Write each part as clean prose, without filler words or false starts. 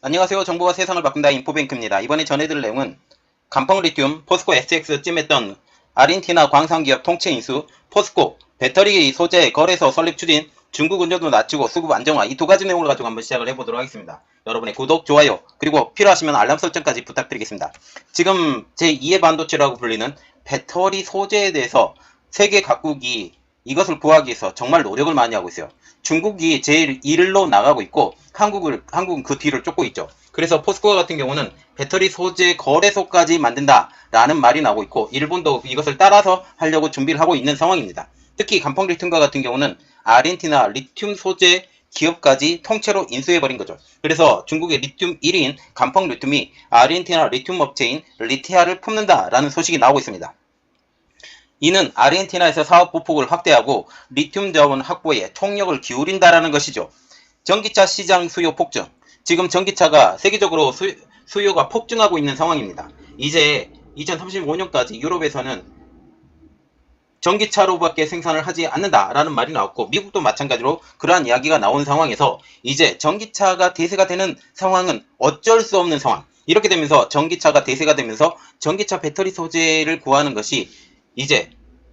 안녕하세요. 정보가 세상을 바꾼다 인포뱅크입니다. 이번에 전해드릴 내용은 간펑 리튬, 포스코 SX 찜했던 아르헨티나 광산기업 통째 인수, 포스코 배터리 소재 거래소 설립 추진, 중국 운전도 낮추고 수급 안정화, 이 두 가지 내용을 가지고 한번 시작을 해보도록 하겠습니다. 여러분의 구독, 좋아요, 그리고 필요하시면 알람 설정까지 부탁드리겠습니다. 지금 제2의 반도체라고 불리는 배터리 소재에 대해서 세계 각국이 이것을 구하기 위해서 정말 노력을 많이 하고 있어요. 중국이 제일 일로 나가고 있고 한국은 그 뒤를 쫓고 있죠. 그래서 포스코 같은 경우는 배터리 소재 거래소까지 만든다라는 말이 나오고 있고, 일본도 이것을 따라서 하려고 준비를 하고 있는 상황입니다. 특히 간펑 리튬과 같은 경우는 아르헨티나 리튬 소재 기업까지 통째로 인수해버린 거죠. 그래서 중국의 리튬 1위인 간펑 리튬이 아르헨티나 리튬 업체인 리테아를 품는다라는 소식이 나오고 있습니다. 이는 아르헨티나에서 사업 보폭을 확대하고 리튬 자원 확보에 총력을 기울인다라는 것이죠. 전기차 시장 수요 폭증. 지금 전기차가 세계적으로 수요가 폭증하고 있는 상황입니다. 이제 2035년까지 유럽에서는 전기차로밖에 생산을 하지 않는다라는 말이 나왔고, 미국도 마찬가지로 그러한 이야기가 나온 상황에서 이제 전기차가 대세가 되는 상황은 어쩔 수 없는 상황. 이렇게 되면서 전기차가 대세가 되면서 전기차 배터리 소재를 구하는 것이 이제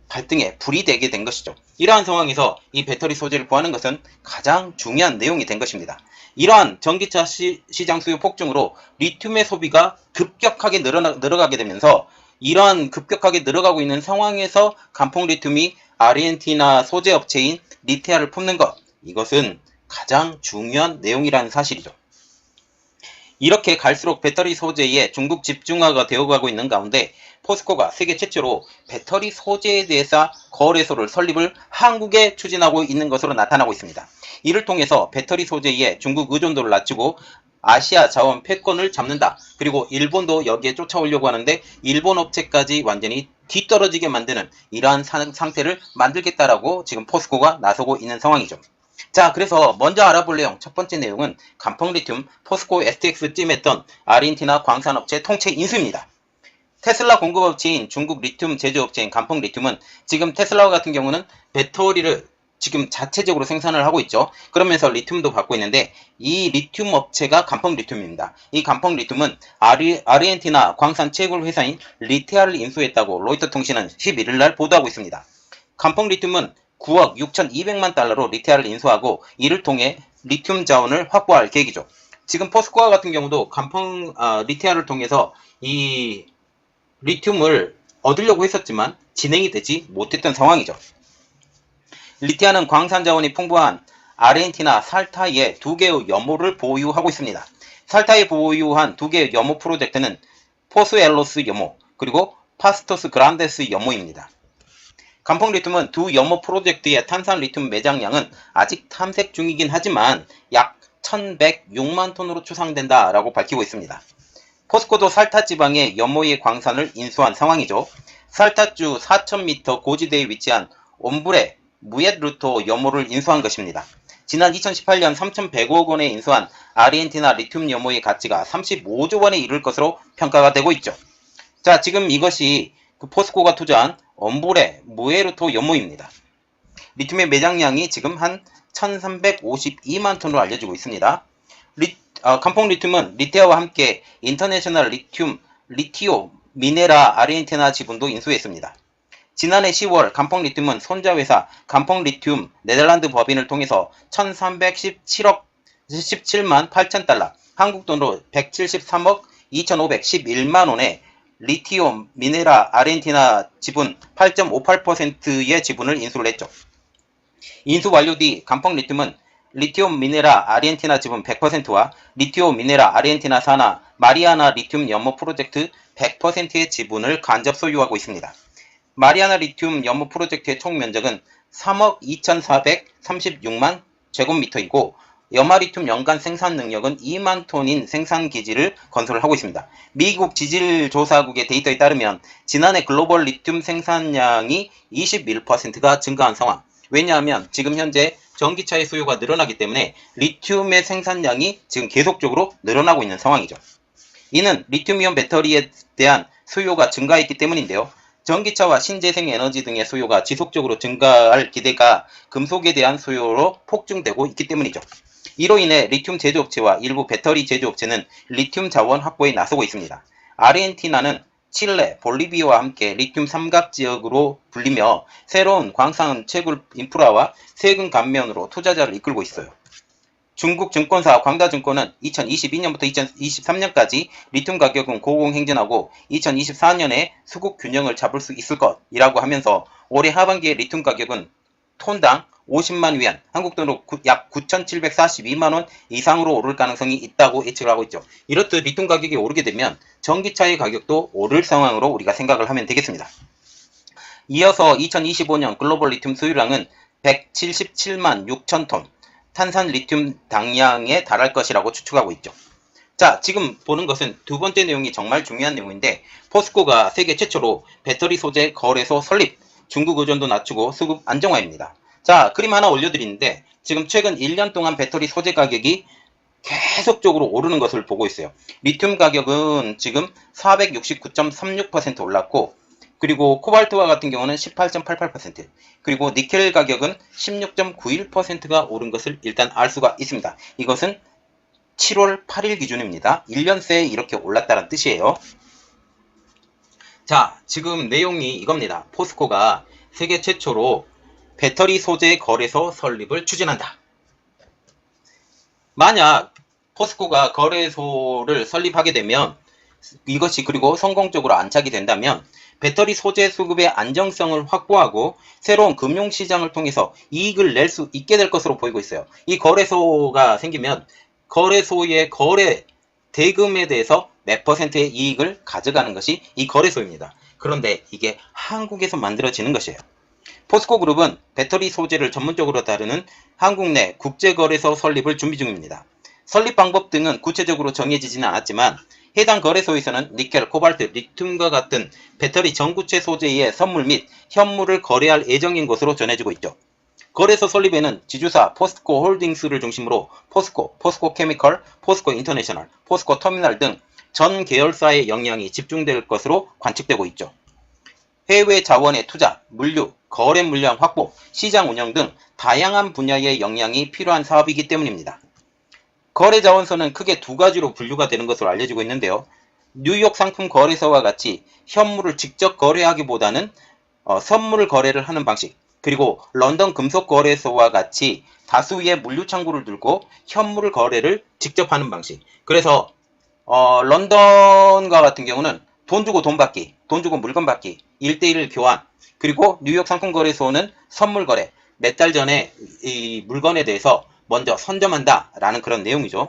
갈등의 불이 되게 된 것이죠. 이러한 상황에서 이 배터리 소재를 구하는 것은 가장 중요한 내용이 된 것입니다. 이러한 전기차 시장 수요 폭증으로 리튬의 소비가 급격하게 늘어가게 되면서, 이러한 급격하게 늘어가고 있는 상황에서 간펑 리튬이 아르헨티나 소재 업체인 리테아를 품는 것, 이것은 가장 중요한 내용이라는 사실이죠. 이렇게 갈수록 배터리 소재에 중국 집중화가 되어가고 있는 가운데 포스코가 세계 최초로 배터리 소재에 대해서 거래소를 설립을 한국에 추진하고 있는 것으로 나타나고 있습니다. 이를 통해서 배터리 소재에 중국 의존도를 낮추고 아시아 자원 패권을 잡는다. 그리고 일본도 여기에 쫓아오려고 하는데 일본 업체까지 완전히 뒤떨어지게 만드는 이러한 상태를 만들겠다라고 지금 포스코가 나서고 있는 상황이죠. 자, 그래서 먼저 알아볼 내용 첫 번째 내용은 간펑 리튬 포스코 STX 찜했던 아르헨티나 광산업체 통째 인수입니다. 테슬라 공급업체인 중국 리튬 제조업체인 간펑 리튬은 지금 테슬라와 같은 경우는 배터리를 지금 자체적으로 생산을 하고 있죠. 그러면서 리튬도 받고 있는데 이 리튬 업체가 간펑 리튬입니다. 이 간펑 리튬은 아르헨티나 광산 채굴 회사인 리테아를 인수했다고 로이터 통신은 11일 날 보도하고 있습니다. 간펑 리튬은 9억 6,200만 달러로 리테아를 인수하고 이를 통해 리튬 자원을 확보할 계획이죠. 지금 포스코와 같은 경우도 리테아를 통해서 이 리튬을 얻으려고 했었지만 진행이 되지 못했던 상황이죠. 리테아는 광산 자원이 풍부한 아르헨티나 살타이의 두 개의 염호를 보유하고 있습니다. 살타이 보유한 두 개의 염호 프로젝트는 포스엘로스 염호 그리고 파스토스 그란데스 염호입니다. 간펑 리튬은 두 염호 프로젝트의 탄산 리튬 매장량은 아직 탐색 중이긴 하지만 약 1106만 톤으로 추상된다라고 밝히고 있습니다. 포스코도 살타 지방의 염호의 광산을 인수한 상황이죠. 살타주 4,000m 고지대에 위치한 옴브레 무엣루토 염호를 인수한 것입니다. 지난 2018년 3,100억 원에 인수한 아르헨티나 리튬 염호의 가치가 35조 원에 이를 것으로 평가가 되고 있죠. 자, 지금 이것이 포스코가 투자한 옴브레 무에르토 염호입니다. 리튬의 매장량이 지금 한 1352만 톤으로 알려지고 있습니다. 간펑 리튬은 리테아와 함께 인터내셔널 리티오 미네라 아르헨티나 지분도 인수했습니다. 지난해 10월 간펑 리튬은 손자회사 간펑 리튬 네덜란드 법인을 통해서 1317만 8천 달러, 한국 돈으로 173억 2511만 원에 리티오 미네라 아르헨티나 지분 8.58%의 지분을 인수를 했죠. 인수 완료 뒤 간펑 리튬은 리티움 미네라 아르헨티나 지분 100%와 리티움 미네라 아르헨티나 산하 마리아나 리튬 연못 프로젝트 100%의 지분을 간접 소유하고 있습니다. 마리아나 리튬 연못 프로젝트의 총 면적은 3억 2,436만 제곱미터이고 염화리튬 연간 생산 능력은 2만 톤인 생산기지를 건설을 하고 있습니다. 미국 지질조사국의 데이터에 따르면 지난해 글로벌 리튬 생산량이 21%가 증가한 상황. 왜냐하면 지금 현재 전기차의 수요가 늘어나기 때문에 리튬의 생산량이 지금 계속적으로 늘어나고 있는 상황이죠. 이는 리튬이온 배터리에 대한 수요가 증가했기 때문인데요. 전기차와 신재생 에너지 등의 수요가 지속적으로 증가할 기대가 금속에 대한 수요로 폭증되고 있기 때문이죠. 이로 인해 리튬 제조업체와 일부 배터리 제조업체는 리튬 자원 확보에 나서고 있습니다. 아르헨티나는 칠레, 볼리비아와 함께 리튬 삼각지역으로 불리며 새로운 광산 채굴 인프라와 세금 감면으로 투자자를 이끌고 있어요. 중국 증권사 광다증권은 2022년부터 2023년까지 리튬 가격은 고공행진하고 2024년에 수급 균형을 잡을 수 있을 것이라고 하면서 올해 하반기에 리튬 가격은 톤당 50만 위안, 한국 돈으로 약 9,742만 원 이상으로 오를 가능성이 있다고 예측을 하고 있죠. 이렇듯 리튬 가격이 오르게 되면 전기차의 가격도 오를 상황으로 우리가 생각을 하면 되겠습니다. 이어서 2025년 글로벌 리튬 수요량은 177만 6천 톤, 탄산 리튬 당량에 달할 것이라고 추측하고 있죠. 자, 지금 보는 것은 두 번째 내용이 정말 중요한 내용인데, 포스코가 세계 최초로 배터리 소재 거래소 설립, 중국 의존도 낮추고 수급 안정화입니다. 자, 그림 하나 올려드리는데, 지금 최근 1년 동안 배터리 소재 가격이 계속적으로 오르는 것을 보고 있어요. 리튬 가격은 지금 469.36% 올랐고, 그리고 코발트와 같은 경우는 18.88%, 그리고 니켈 가격은 16.91%가 오른 것을 일단 알 수가 있습니다. 이것은 7월 8일 기준입니다. 1년 새에 이렇게 올랐다는 뜻이에요. 자, 지금 내용이 이겁니다. 포스코가 세계 최초로 배터리 소재 거래소 설립을 추진한다. 만약 포스코가 거래소를 설립하게 되면, 이것이 그리고 성공적으로 안착이 된다면 배터리 소재 수급의 안정성을 확보하고 새로운 금융시장을 통해서 이익을 낼 수 있게 될 것으로 보이고 있어요. 이 거래소가 생기면 거래소의 거래 대금에 대해서 몇 퍼센트의 이익을 가져가는 것이 이 거래소입니다. 그런데 이게 한국에서 만들어지는 것이에요. 포스코그룹은 배터리 소재를 전문적으로 다루는 한국 내 국제거래소 설립을 준비 중입니다. 설립 방법 등은 구체적으로 정해지지는 않았지만 해당 거래소에서는 니켈, 코발트, 리튬과 같은 배터리 전구체 소재의 선물 및 현물을 거래할 예정인 것으로 전해지고 있죠. 거래소 설립에는 지주사 포스코 홀딩스를 중심으로 포스코, 포스코 케미컬, 포스코 인터내셔널, 포스코 터미널 등 전 계열사의 역량이 집중될 것으로 관측되고 있죠. 해외 자원의 투자, 물류, 거래 물량 확보, 시장 운영 등 다양한 분야의 역량이 필요한 사업이기 때문입니다. 거래 자원소는 크게 두 가지로 분류가 되는 것으로 알려지고 있는데요. 뉴욕 상품 거래소와 같이 현물을 직접 거래하기보다는 선물 거래를 하는 방식, 그리고 런던 금속 거래소와 같이 다수의 물류 창구를 들고 현물 거래를 직접 하는 방식. 그래서 런던과 같은 경우는 돈 주고 돈 받기, 돈 주고 물건 받기, 1대1 교환, 그리고 뉴욕 상품 거래소는 선물 거래, 몇 달 전에 이 물건에 대해서 먼저 선점한다 라는 그런 내용이죠.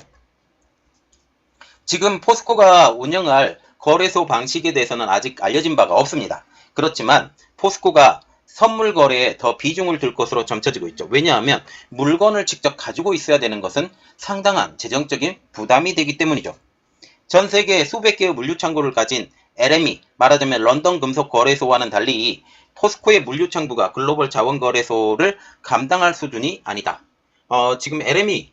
지금 포스코가 운영할 거래소 방식에 대해서는 아직 알려진 바가 없습니다. 그렇지만 포스코가 선물 거래에 더 비중을 둘 것으로 점쳐지고 있죠. 왜냐하면 물건을 직접 가지고 있어야 되는 것은 상당한 재정적인 부담이 되기 때문이죠. 전 세계 수백 개의 물류 창고를 가진 LME, 말하자면 런던 금속 거래소와는 달리 포스코의 물류 창구가 글로벌 자원 거래소를 감당할 수준이 아니다. 지금 LME,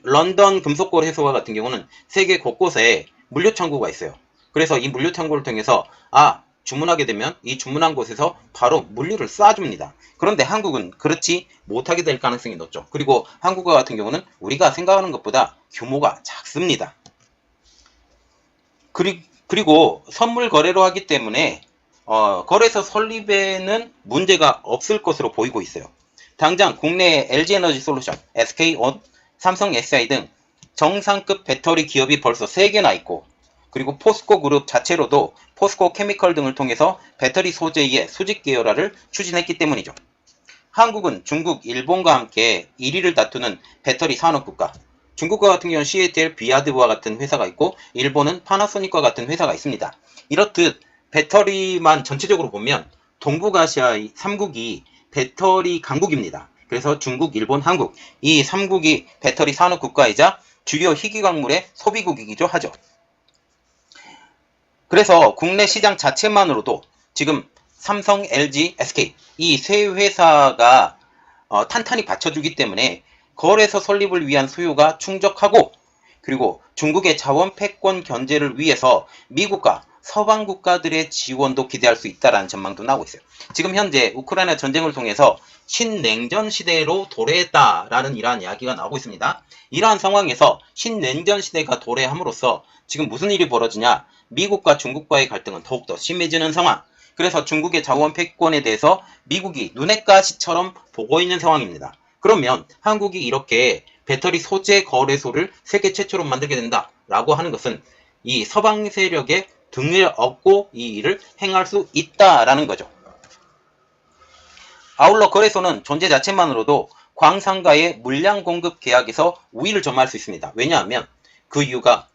런던 금속 거래소와 같은 경우는 세계 곳곳에 물류 창구가 있어요. 그래서 이 물류 창구를 통해서 주문하게 되면 이 주문한 곳에서 바로 물류를 쏴줍니다. 그런데 한국은 그렇지 못하게 될 가능성이 높죠. 그리고 한국과 같은 경우는 우리가 생각하는 것보다 규모가 작습니다. 그리고 선물 거래로 하기 때문에 거래소 설립에는 문제가 없을 것으로 보이고 있어요. 당장 국내에 LG에너지솔루션, SK온, 삼성 SI 등 정상급 배터리 기업이 벌써 3개나 있고, 그리고 포스코 그룹 자체로도 포스코 케미컬 등을 통해서 배터리 소재의 수직 계열화를 추진했기 때문이죠. 한국은 중국, 일본과 함께 1위를 다투는 배터리 산업국가, 중국과 같은 경우는 CATL, 비아드와 같은 회사가 있고 일본은 파나소닉과 같은 회사가 있습니다. 이렇듯 배터리만 전체적으로 보면 동북아시아의 3국이 배터리 강국입니다. 그래서 중국, 일본, 한국 이 3국이 배터리 산업 국가이자 주요 희귀광물의 소비국이기도 하죠. 그래서 국내 시장 자체만으로도 지금 삼성, LG, SK 이 세 회사가 탄탄히 받쳐주기 때문에 거래소 설립을 위한 수요가 충족하고, 그리고 중국의 자원 패권 견제를 위해서 미국과 서방 국가들의 지원도 기대할 수 있다라는 전망도 나오고 있어요. 지금 현재 우크라이나 전쟁을 통해서 신냉전 시대로 도래했다라는 이러한 이야기가 나오고 있습니다. 이러한 상황에서 신냉전 시대가 도래함으로써 지금 무슨 일이 벌어지냐? 미국과 중국과의 갈등은 더욱더 심해지는 상황. 그래서 중국의 자원 패권에 대해서 미국이 눈엣 가시처럼 보고 있는 상황입니다. 그러면 한국이 이렇게 배터리 소재 거래소를 세계 최초로 만들게 된다라고 하는 것은 이 서방 세력의 등을 업고 이 일을 행할 수 있다라는 거죠. 아울러 거래소는 존재 자체만으로도 광산가의 물량 공급 계약에서 우위를 점할 수 있습니다. 왜냐하면 그 이유가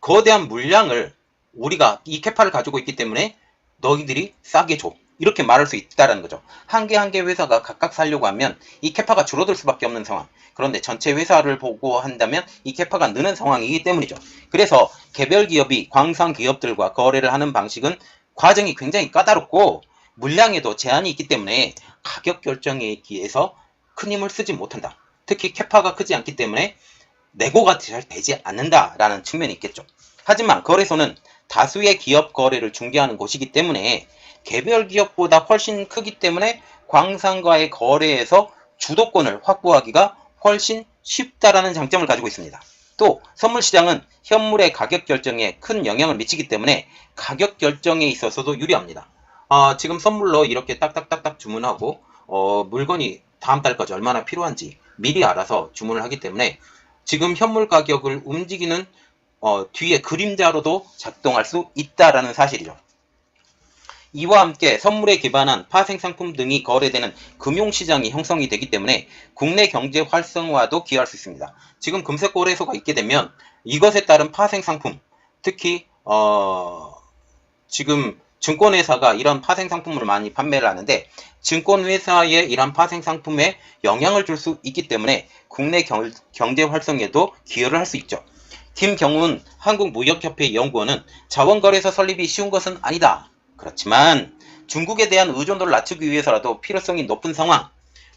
거대한 물량을 우리가 이 캐파를 가지고 있기 때문에 너희들이 싸게 줘. 이렇게 말할 수 있다는 거죠. 한 개 한 개 회사가 각각 살려고 하면 이 캐파가 줄어들 수밖에 없는 상황. 그런데 전체 회사를 보고 한다면 이 캐파가 느는 상황이기 때문이죠. 그래서 개별 기업이 광산 기업들과 거래를 하는 방식은 과정이 굉장히 까다롭고 물량에도 제한이 있기 때문에 가격 결정에 기해서 큰 힘을 쓰지 못한다. 특히 캐파가 크지 않기 때문에 내고가 잘 되지 않는다라는 측면이 있겠죠. 하지만 거래소는 다수의 기업 거래를 중개하는 곳이기 때문에 개별 기업보다 훨씬 크기 때문에 광산과의 거래에서 주도권을 확보하기가 훨씬 쉽다라는 장점을 가지고 있습니다. 또 선물 시장은 현물의 가격 결정에 큰 영향을 미치기 때문에 가격 결정에 있어서도 유리합니다. 지금 선물로 이렇게 딱딱딱딱 주문하고 물건이 다음 달까지 얼마나 필요한지 미리 알아서 주문을 하기 때문에 지금 현물 가격을 움직이는 뒤에 그림자로도 작동할 수 있다라는 사실이죠. 이와 함께 선물에 기반한 파생상품 등이 거래되는 금융시장이 형성이 되기 때문에 국내 경제 활성화도 기여할 수 있습니다. 지금 금색거래소가 있게 되면 이것에 따른 파생상품, 특히 지금 증권회사가 이런 파생상품을 많이 판매를 하는데 증권회사의 이런 파생상품에 영향을 줄 수 있기 때문에 국내 경제 활성에도 기여를 할 수 있죠. 김경훈 한국무역협회 연구원은 자원거래소 설립이 쉬운 것은 아니다. 그렇지만 중국에 대한 의존도를 낮추기 위해서라도 필요성이 높은 상황.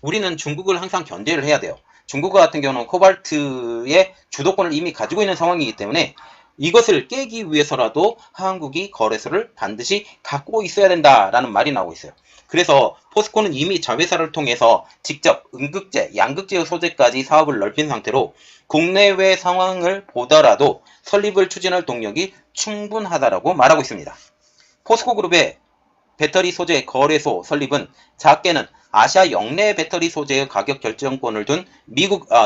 우리는 중국을 항상 견제를 해야 돼요. 중국 같은 경우는 코발트의 주도권을 이미 가지고 있는 상황이기 때문에 이것을 깨기 위해서라도 한국이 거래소를 반드시 갖고 있어야 된다라는 말이 나오고 있어요. 그래서 포스코는 이미 자회사를 통해서 직접 음극재, 양극재 소재까지 사업을 넓힌 상태로 국내외 상황을 보더라도 설립을 추진할 동력이 충분하다라고 말하고 있습니다. 포스코 그룹의 배터리 소재 거래소 설립은 작게는 아시아 역내 배터리 소재의 가격 결정권을 둔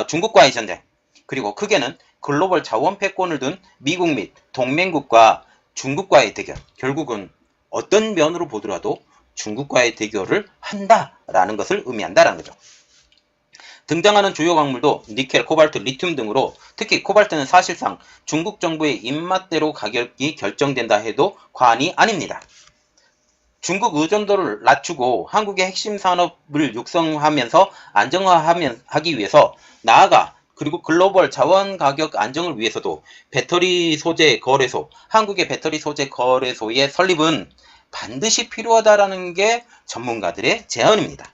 중국과의 전쟁, 그리고 크게는 글로벌 자원 패권을 둔 미국 및 동맹국과 중국과의 대결, 결국은 어떤 면으로 보더라도 중국과의 대결을 한다라는 것을 의미한다라는 거죠. 등장하는 주요 광물도 니켈, 코발트, 리튬 등으로 특히 코발트는 사실상 중국 정부의 입맛대로 가격이 결정된다 해도 과언이 아닙니다. 중국 의존도를 낮추고 한국의 핵심 산업을 육성하면서 안정화하기 위해서 나아가 그리고 글로벌 자원 가격 안정을 위해서도 배터리 소재 거래소, 한국의 배터리 소재 거래소의 설립은 반드시 필요하다라는 게 전문가들의 제안입니다.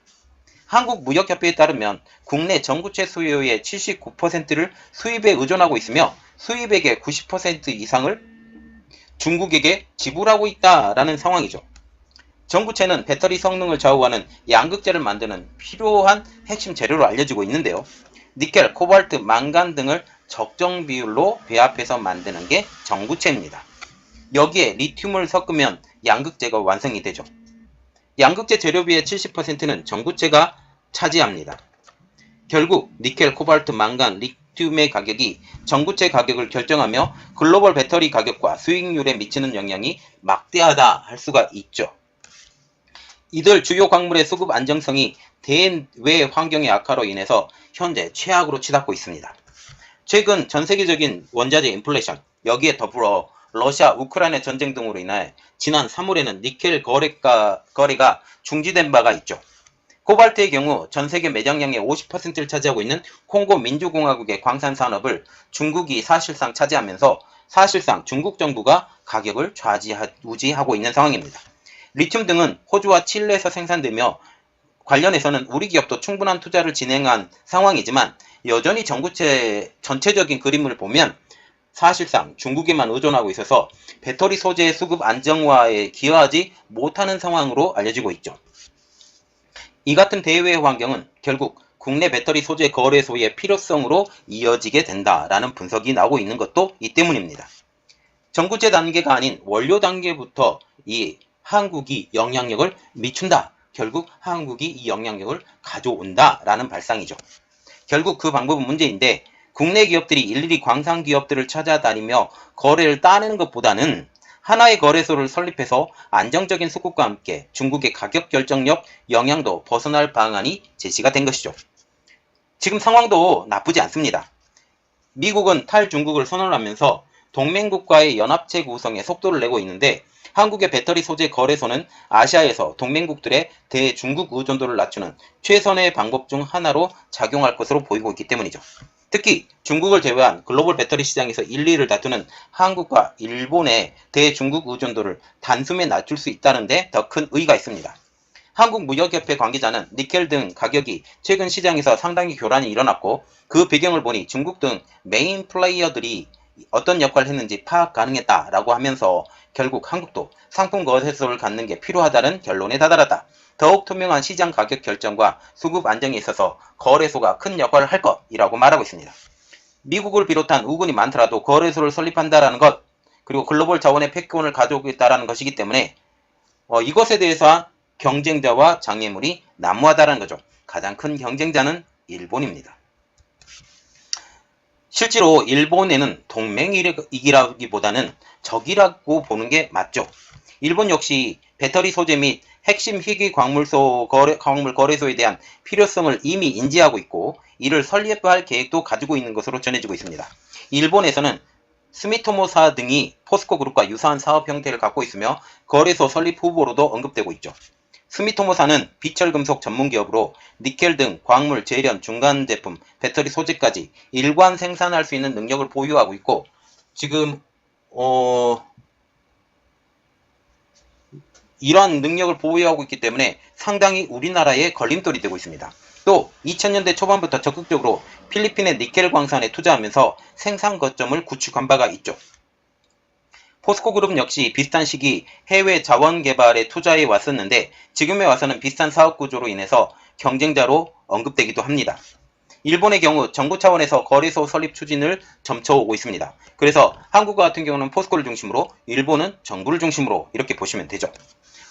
한국무역협회에 따르면 국내 전구체 수요의 79%를 수입에 의존하고 있으며 수입액의 90% 이상을 중국에게 지불하고 있다라는 상황이죠. 전구체는 배터리 성능을 좌우하는 양극재를 만드는 필요한 핵심 재료로 알려지고 있는데요. 니켈, 코발트, 망간 등을 적정 비율로 배합해서 만드는 게 전구체입니다. 여기에 리튬을 섞으면 양극재가 완성이 되죠. 양극재 재료비의 70%는 전구체가 차지합니다. 결국 니켈, 코발트, 망간, 리튬의 가격이 전구체 가격을 결정하며 글로벌 배터리 가격과 수익률에 미치는 영향이 막대하다 할 수가 있죠. 이들 주요 광물의 수급 안정성이 대외 환경의 악화로 인해서 현재 최악으로 치닫고 있습니다. 최근 전 세계적인 원자재 인플레이션, 여기에 더불어 러시아, 우크라이나 전쟁 등으로 인해 지난 3월에는 니켈 거래가 중지된 바가 있죠. 코발트의 경우 전 세계 매장량의 50%를 차지하고 있는 콩고 민주공화국의 광산 산업을 중국이 사실상 차지하면서 사실상 중국 정부가 가격을 좌지우지하고 있는 상황입니다. 리튬 등은 호주와 칠레에서 생산되며 관련해서는 우리 기업도 충분한 투자를 진행한 상황이지만 여전히 전구체 전체적인 그림을 보면 사실상 중국에만 의존하고 있어서 배터리 소재 수급 안정화에 기여하지 못하는 상황으로 알려지고 있죠. 이 같은 대외 환경은 결국 국내 배터리 소재 거래소의 필요성으로 이어지게 된다라는 분석이 나오고 있는 것도 이 때문입니다. 전구체 단계가 아닌 원료 단계부터 이 한국이 영향력을 미춘다. 결국 한국이 이 영향력을 가져온다라는 발상이죠. 결국 그 방법은 문제인데 국내 기업들이 일일이 광산 기업들을 찾아다니며 거래를 따내는 것보다는 하나의 거래소를 설립해서 안정적인 수급과 함께 중국의 가격 결정력 영향도 벗어날 방안이 제시가 된 것이죠. 지금 상황도 나쁘지 않습니다. 미국은 탈중국을 선언하면서 동맹국과의 연합체 구성에 속도를 내고 있는데 한국의 배터리 소재 거래소는 아시아에서 동맹국들의 대중국 의존도를 낮추는 최선의 방법 중 하나로 작용할 것으로 보이고 있기 때문이죠. 특히 중국을 제외한 글로벌 배터리 시장에서 1, 2위를 다투는 한국과 일본의 대중국 의존도를 단숨에 낮출 수 있다는 데 더 큰 의의가 있습니다. 한국무역협회 관계자는 니켈 등 가격이 최근 시장에서 상당히 교란이 일어났고 그 배경을 보니 중국 등 메인 플레이어들이 어떤 역할을 했는지 파악 가능했다라고 하면서 결국 한국도 상품 거래소를 갖는 게 필요하다는 결론에 다다랐다. 더욱 투명한 시장 가격 결정과 수급 안정에 있어서 거래소가 큰 역할을 할 것이라고 말하고 있습니다. 미국을 비롯한 우군이 많더라도 거래소를 설립한다라는 것, 그리고 글로벌 자원의 패권을 가져오겠다라는 것이기 때문에 이것에 대해서 경쟁자와 장애물이 난무하다는 거죠. 가장 큰 경쟁자는 일본입니다. 실제로 일본에는 동맹이기라기보다는 적이라고 보는 게 맞죠. 일본 역시 배터리 소재 및 핵심 희귀 광물 거래소에 대한 필요성을 이미 인지하고 있고 이를 설립할 계획도 가지고 있는 것으로 전해지고 있습니다. 일본에서는 스미토모사 등이 포스코 그룹과 유사한 사업 형태를 갖고 있으며 거래소 설립 후보로도 언급되고 있죠. 스미토모사는 비철금속 전문기업으로 니켈 등 광물, 제련, 중간 제품, 배터리 소재까지 일관 생산할 수 있는 능력을 보유하고 있고 지금 이러한 능력을 보유하고 있기 때문에 상당히 우리나라의 걸림돌이 되고 있습니다. 또 2000년대 초반부터 적극적으로 필리핀의 니켈 광산에 투자하면서 생산 거점을 구축한 바가 있죠. 포스코 그룹 역시 비슷한 시기 해외 자원 개발에 투자해 왔었는데 지금에 와서는 비슷한 사업 구조로 인해서 경쟁자로 언급되기도 합니다. 일본의 경우 정부 차원에서 거래소 설립 추진을 점쳐오고 있습니다. 그래서 한국 같은 경우는 포스코를 중심으로 일본은 정부를 중심으로 이렇게 보시면 되죠.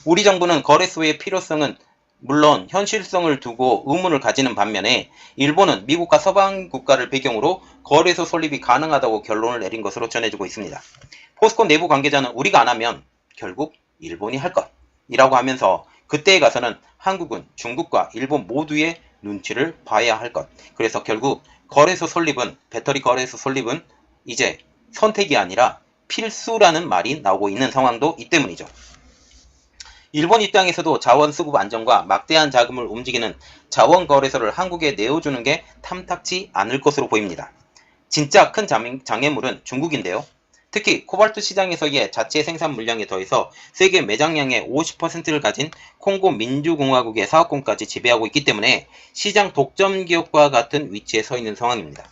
우리 정부는 거래소의 필요성은 물론 현실성을 두고 의문을 가지는 반면에 일본은 미국과 서방 국가를 배경으로 거래소 설립이 가능하다고 결론을 내린 것으로 전해지고 있습니다. 포스코 내부 관계자는 우리가 안 하면 결국 일본이 할 것이라고 하면서 그때에 가서는 한국은 중국과 일본 모두의 눈치를 봐야 할 것. 그래서 결국 거래소 설립은 배터리 거래소 설립은 이제 선택이 아니라 필수라는 말이 나오고 있는 상황도 이 때문이죠. 일본 입장에서도 자원 수급 안정과 막대한 자금을 움직이는 자원 거래소를 한국에 내어주는 게 탐탁지 않을 것으로 보입니다. 진짜 큰 장애물은 중국인데요. 특히 코발트 시장에서의 자체 생산 물량에 더해서 세계 매장량의 50%를 가진 콩고 민주공화국의 사업권까지 지배하고 있기 때문에 시장 독점 기업과 같은 위치에 서 있는 상황입니다.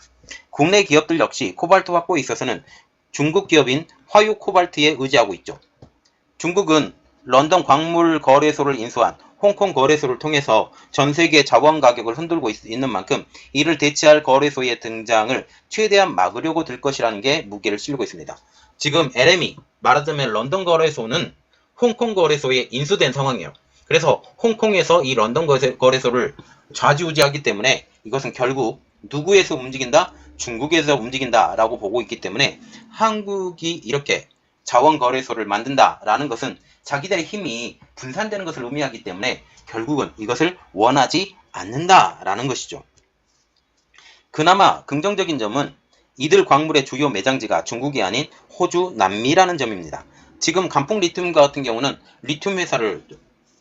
국내 기업들 역시 코발트 확보에 있어서는 중국 기업인 화유 코발트에 의지하고 있죠. 중국은 런던 광물 거래소를 인수한 홍콩 거래소를 통해서 전 세계 자원 가격을 흔들고 있는 만큼 이를 대체할 거래소의 등장을 최대한 막으려고 들 것이라는 게 무게를 실고 있습니다. 지금 LME, 말하자면 런던 거래소는 홍콩 거래소에 인수된 상황이에요. 그래서 홍콩에서 이 런던 거래소를 좌지우지하기 때문에 이것은 결국 누구에서 움직인다? 중국에서 움직인다라고 보고 있기 때문에 한국이 이렇게 자원 거래소를 만든다라는 것은 자기들의 힘이 분산되는 것을 의미하기 때문에 결국은 이것을 원하지 않는다라는 것이죠. 그나마 긍정적인 점은 이들 광물의 주요 매장지가 중국이 아닌 호주, 남미라는 점입니다. 지금 간풍 리튬과 같은 경우는 리튬 회사를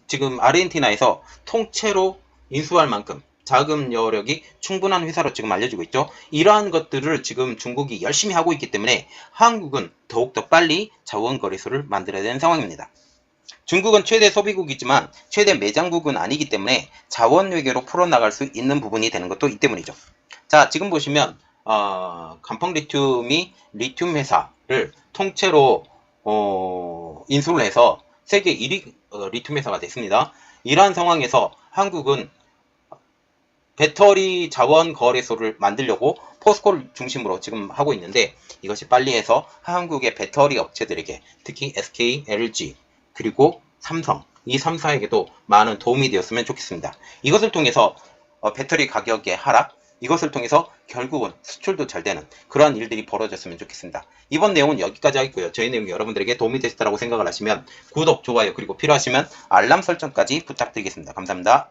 지금 아르헨티나에서 통째로 인수할 만큼 자금 여력이 충분한 회사로 지금 알려지고 있죠. 이러한 것들을 지금 중국이 열심히 하고 있기 때문에 한국은 더욱더 빨리 자원 거래소를 만들어야 되는 상황입니다. 중국은 최대 소비국이지만 최대 매장국은 아니기 때문에 자원 외교로 풀어나갈 수 있는 부분이 되는 것도 이 때문이죠. 자, 지금 보시면 간펑 리튬이 리튬 회사를 통째로 인수를 해서 세계 1위 리튬 회사가 됐습니다. 이러한 상황에서 한국은 배터리 자원 거래소를 만들려고 포스코를 중심으로 지금 하고 있는데, 이것이 빨리 해서 한국의 배터리 업체들에게, 특히 SK, LG, 그리고 삼성, 이 3사에게도 많은 도움이 되었으면 좋겠습니다. 이것을 통해서 배터리 가격의 하락, 이것을 통해서 결국은 수출도 잘 되는 그러한 일들이 벌어졌으면 좋겠습니다. 이번 내용은 여기까지 하겠고요. 저희 내용이 여러분들에게 도움이 되셨다고 생각을 하시면 구독, 좋아요, 그리고 필요하시면 알람 설정까지 부탁드리겠습니다. 감사합니다.